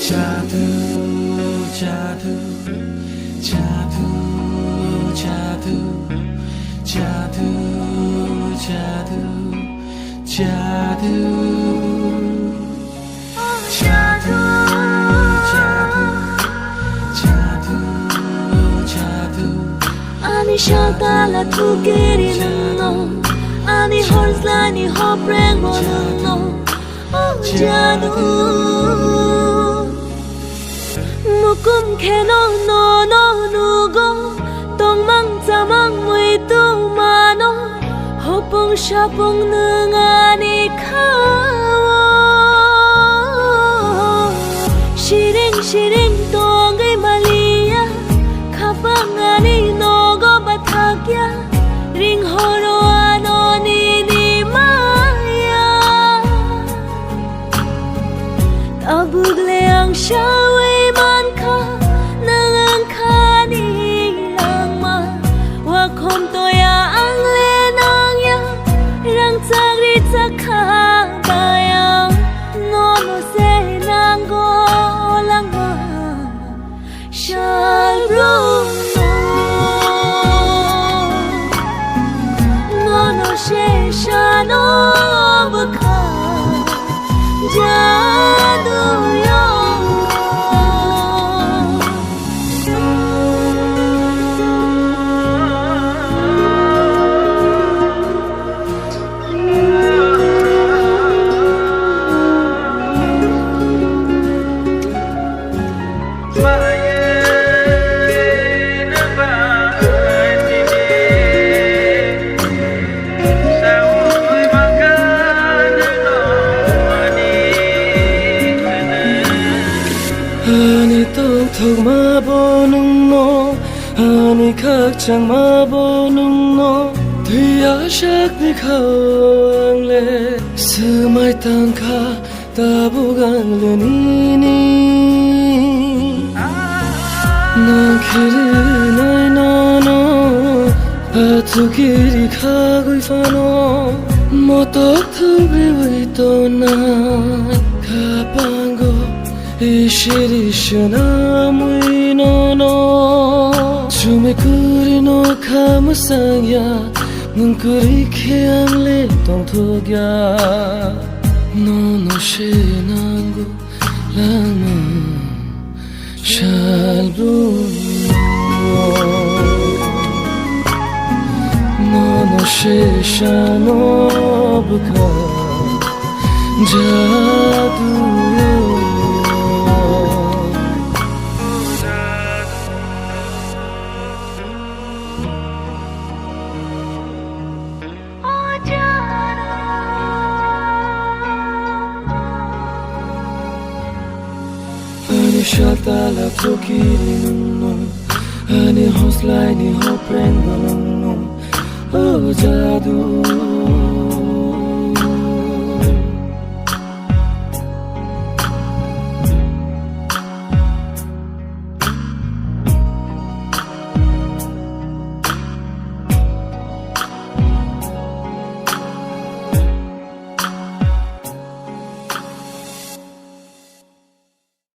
जादू जादू जादू जादू जादू जादू जादू जादू जादू जादू 아니 샤달라 두개리는 너 아니 홀슬라니 허프랭 보는 너 자두 무꿈 캐노 너너 누고 똥망자망 무이도 마노 허뽕 샤뽕 능아니 카워 시링 시링 똥의 말리야 가방안이 너고 바탁야 링 호로아 너니 마야 따북레 앙샤웨 만카 능앙카니 랑마 와콤토야 앙레 낭야 랑짜리 짜카다야 너노세 낭고 랑마 샤루노 너노 셰샤노 부카 자두요 아니 똑똑 마보는 너 아니 각장 마보는 너 뒤아샥니 가왕래 스마이 땅카 따부강르니니 난 길이 나이 너너 아투길이 가고 이파노 모똑톡 비위도 난 가방고 이시리시나 무이노노 춤에 그리노 카무상야 눈그리 케앙레 똥톡야 노노 시난고 라마 샬루노 노노 시샤노 부카 자두요 아니 샤달라 두기리는 너 아니 호슬라니 호프랭 보는 너 자두